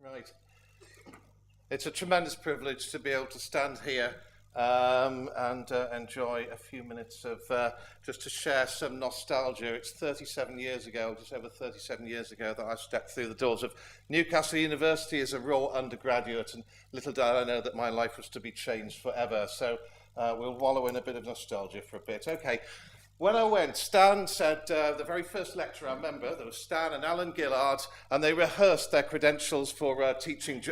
Right. It's a tremendous privilege to be able to stand here and enjoy a few minutes of just to share some nostalgia. It's 37 years ago, just over 37 years ago, that I stepped through the doors of Newcastle University as a raw undergraduate, and little did I know that my life was to be changed forever. So we'll wallow in a bit of nostalgia for a bit. Okay. When I went, Stan said, the very first lecture I remember, there was Stan and Alan Gillard, and they rehearsed their credentials for teaching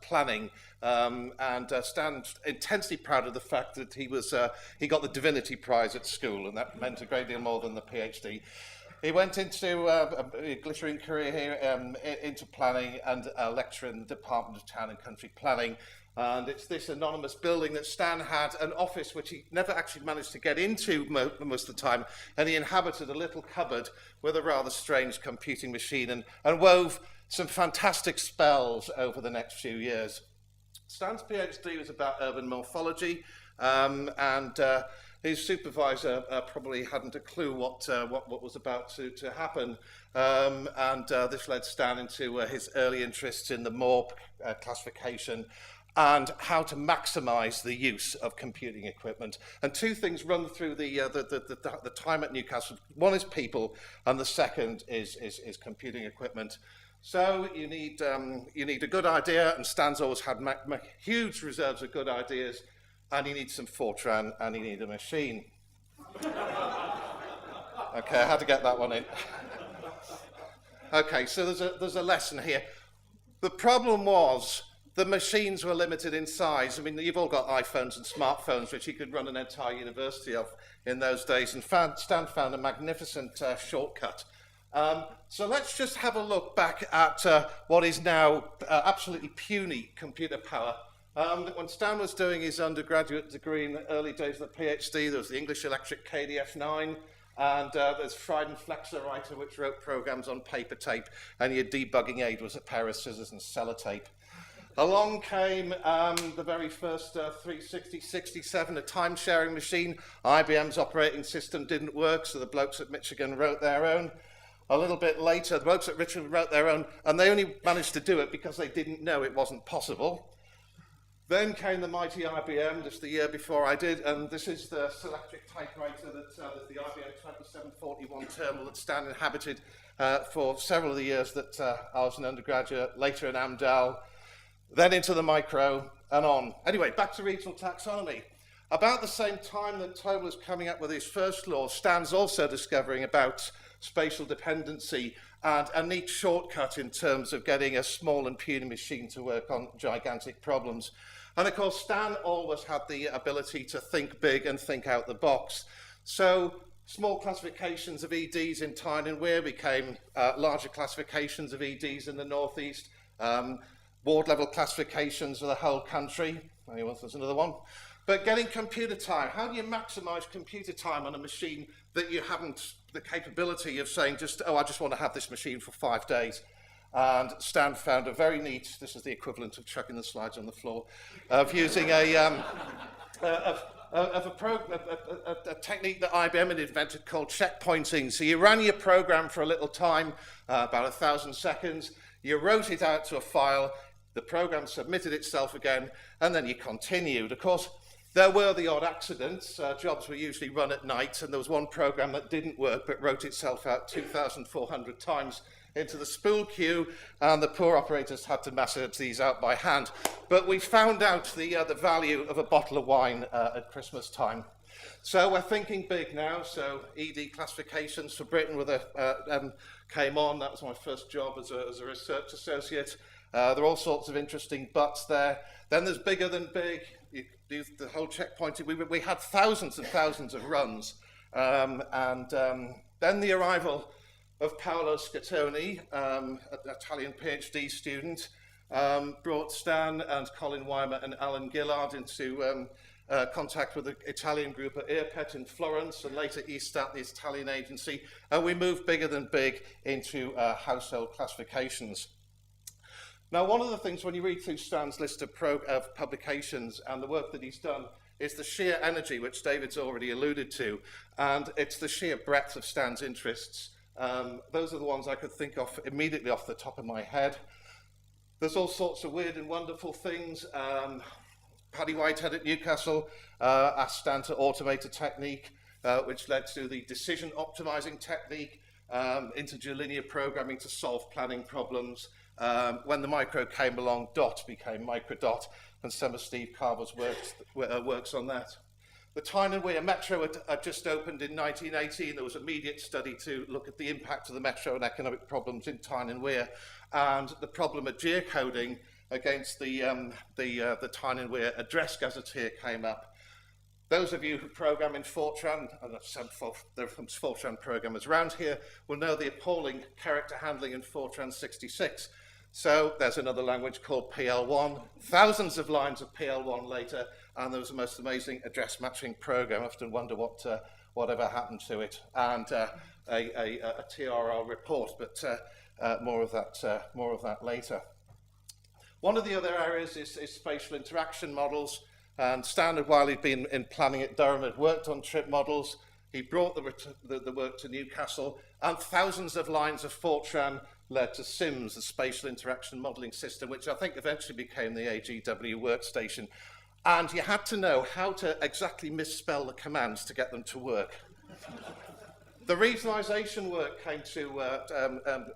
planning. Stan intensely proud of the fact that he got the Divinity Prize at school, and that meant a great deal more than the PhD. He went into a glittering career here into planning and a lecturer in the Department of Town and Country Planning. And it's this anonymous building that Stan had an office which he never actually managed to get into most of the time, and he inhabited a little cupboard with a rather strange computing machine and wove some fantastic spells over the next few years. Stan's PhD was about urban morphology, and his supervisor probably hadn't a clue what was about to happen, this led Stan into his early interests in the MORP classification and how to maximise the use of computing equipment. And two things run through the time at Newcastle. One is people, and the second is computing equipment. So you need a good idea, and Stan's always had huge reserves of good ideas, and you need some Fortran, and you need a machine. Okay, I had to get that one in. Okay, so there's a lesson here. The problem was the machines were limited in size. I mean, you've all got iPhones and smartphones, which you could run an entire university of in those days, and Stan found a magnificent shortcut. So let's just have a look back at what is now absolutely puny computer power. When Stan was doing his undergraduate degree in the early days of the PhD, there was the English Electric KDF-9, and there's Fried and Flexor Writer, which wrote programs on paper tape, and your debugging aid was a pair of scissors and sellotape. Along came the very first 360-67, a time-sharing machine. IBM's operating system didn't work, so the blokes at Michigan wrote their own. A little bit later, the blokes at Richmond wrote their own, and they only managed to do it because they didn't know it wasn't possible. Then came the mighty IBM, just the year before I did, and this is the Selectric typewriter that's the IBM 2741 terminal that Stan inhabited for several of the years that I was an undergraduate, later in Amdal, then into the micro, and on. Anyway, back to regional taxonomy. About the same time that Toll was coming up with his first law, Stan's also discovering about spatial dependency and a neat shortcut in terms of getting a small and puny machine to work on gigantic problems. And of course, Stan always had the ability to think big and think out the box. So small classifications of EDs in Tyne and Wear became larger classifications of EDs in the northeast. Ward-level classifications for the whole country. There's another one. But getting computer time, how do you maximise computer time on a machine that you haven't the capability of saying just, oh, I just want to have this machine for 5 days? And Stan found a very neat, this is the equivalent of chucking the slides on the floor, of using a technique that IBM had invented called checkpointing. So you ran your program for a little time, about 1,000 seconds, you wrote it out to a file, the program submitted itself again, and then you continued. Of course, there were the odd accidents. Jobs were usually run at night, and there was one program that didn't work but wrote itself out 2,400 times into the spool queue, and the poor operators had to massage these out by hand. But we found out the value of a bottle of wine at Christmas time. So we're thinking big now. So ED classifications for Britain came on. That was my first job as a research associate. There are all sorts of interesting buts there. Then there's bigger than big. You do the whole checkpointing. We had thousands and thousands of runs. Then the arrival of Paolo Scattoni, an Italian PhD student, brought Stan and Colin Weimer and Alan Gillard into contact with the Italian group at IRPET in Florence, and later ESTAT, the Italian agency, and we moved bigger than big into household classifications. Now, one of the things when you read through Stan's list of publications and the work that he's done is the sheer energy, which David's already alluded to, and it's the sheer breadth of Stan's interests. Those are the ones I could think of immediately off the top of my head. There's all sorts of weird and wonderful things. Paddy Whitehead at Newcastle asked Stan to automate a technique which led to the decision optimizing technique, interlinear programming to solve planning problems. When the micro came along, DOT became microdot, and some of Steve Carver's works on that. The Tyne and Wear Metro had just opened in 1918. There was an immediate study to look at the impact of the metro and economic problems in Tyne and Wear, and the problem of geocoding against the Tyne and Wear address gazetteer came up. Those of you who program in Fortran, and there are some Fortran programmers around here, will know the appalling character handling in Fortran 66. So there's another language called PL1, thousands of lines of PL1 later, and there was the most amazing address matching program. I often wonder whatever happened to it, and a TRL report, but more of that later. One of the other areas is spatial interaction models, and Stan, while he'd been in planning at Durham, had worked on trip models. He brought the work to Newcastle, and thousands of lines of Fortran led to SIMS, the Spatial Interaction Modelling System, which I think eventually became the AGW workstation. And you had to know how to exactly misspell the commands to get them to work. The regionalisation work came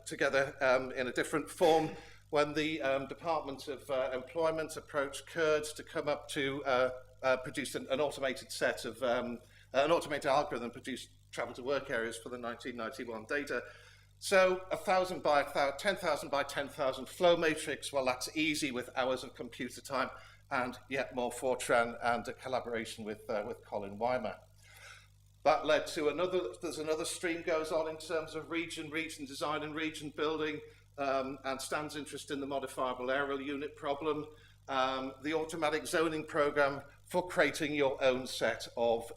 together in a different form when the Department of Employment approached Kurds to come up to produce an automated set of, an automated algorithm produced travel to work areas for the 1991 data. So 1,000 by 10,000 by 10,000 flow matrix, well, that's easy with hours of computer time, and yet more Fortran and a collaboration with Colin Weimer. That led to there's another stream goes on in terms of region design and region building, and Stan's interest in the modifiable aerial unit problem, the automatic zoning program for creating your own set of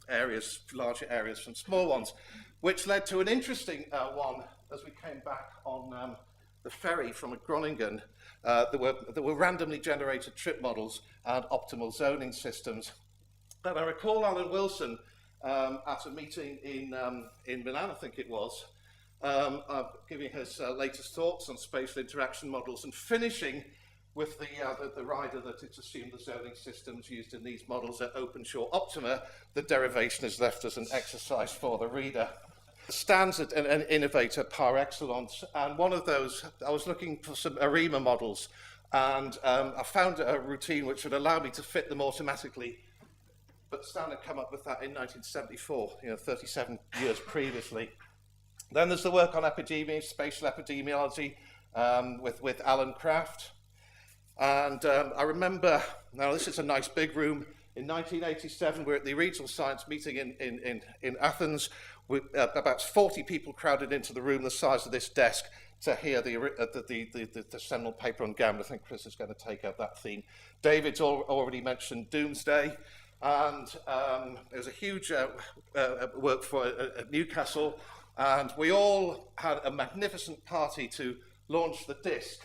areas, larger areas from small ones, which led to an interesting one as we came back on the ferry from Groningen. There were randomly generated trip models and optimal zoning systems. And I recall Alan Wilson at a meeting in Milan, I think it was, giving his latest thoughts on spatial interaction models and finishing with the rider that it's assumed the zoning systems used in these models are OpenShore Optima. The derivation is left as an exercise for the reader. Stan's an innovator par excellence, and one of those, I was looking for some ARIMA models, and I found a routine which would allow me to fit them automatically, but Stan had come up with that in 1974, 37 years previously. Then there's the work on epidemiology, spatial epidemiology, with Alan Kraft. And I remember, now this is a nice big room, in 1987 we're at the regional science meeting in Athens, with about 40 people crowded into the room the size of this desk to hear the seminal paper on GAMD. I think Chris is going to take up that theme. David's already mentioned Doomsday, and there was a huge work for at Newcastle, and we all had a magnificent party to launch the disc.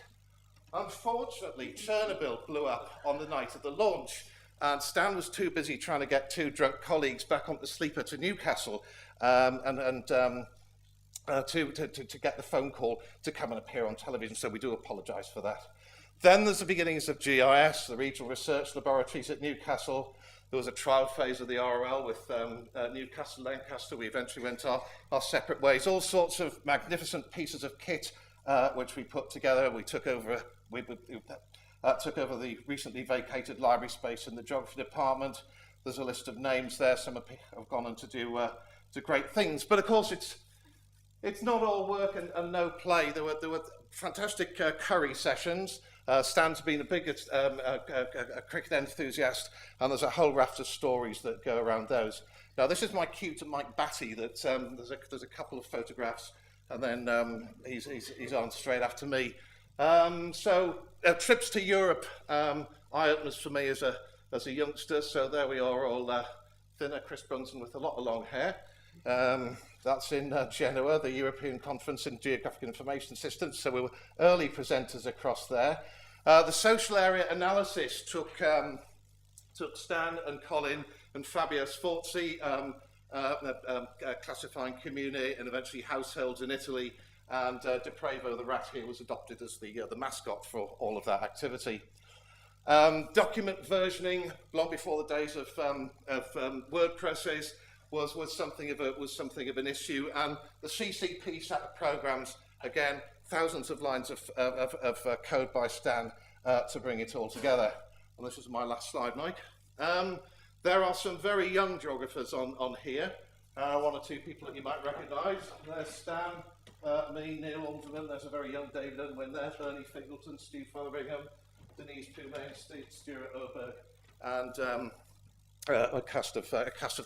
Unfortunately, Chernobyl blew up on the night of the launch, and Stan was too busy trying to get two drunk colleagues back on the sleeper to Newcastle to get the phone call to come and appear on television, so we do apologise for that. Then there's the beginnings of GIS, the regional research laboratories at Newcastle. There was a trial phase of the RL with Newcastle, Lancaster. We eventually went our separate ways. All sorts of magnificent pieces of kit which we put together. We took over the recently vacated library space in the geography department. There's a list of names there. Some have gone on to do great things. But of course, it's not all work and no play. There were fantastic curry sessions. Stan's been a big cricket enthusiast, and there's a whole raft of stories that go around those. Now, this is my cue to Mike Batty. That there's a couple of photographs, and then he's on straight after me. Trips to Europe, eye-openers for me as a youngster. So there we are, all thinner. Chris Brunson with a lot of long hair. That's in Genoa, the European Conference in Geographic Information Systems. So we were early presenters across there. The social area analysis took Stan and Colin and Fabio Sforzi, classifying comune and eventually households in Italy, and Depravo the rat here was adopted as the mascot for all of that activity. Document versioning, long before the days of WordPresses, was something of an issue, and the CCP set of programs, again, thousands of lines of code by Stan to bring it all together. And this is my last slide, Mike. There are some very young geographers on here. One or two people that you might recognise. There's Stan, me, Neil Alderman. There's a very young David Unwin there, Bernie Fingleton, Stu Fotheringham, Denise Pumain, Stuart Oberg, and a cast of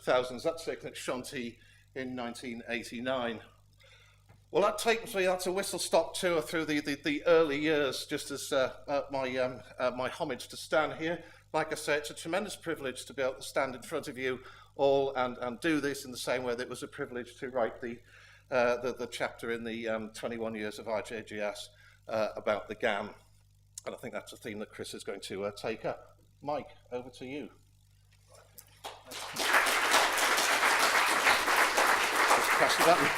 thousands. That's taken at Shanti in 1989. Well, that's a whistle-stop tour through the early years, just as my homage to Stan here. Like I say, it's a tremendous privilege to be able to stand in front of you all and do this in the same way that it was a privilege to write the chapter in the 21 years of IJGS about the GAM. And I think that's a theme that Chris is going to take up. Mike, over to you. Just press the button.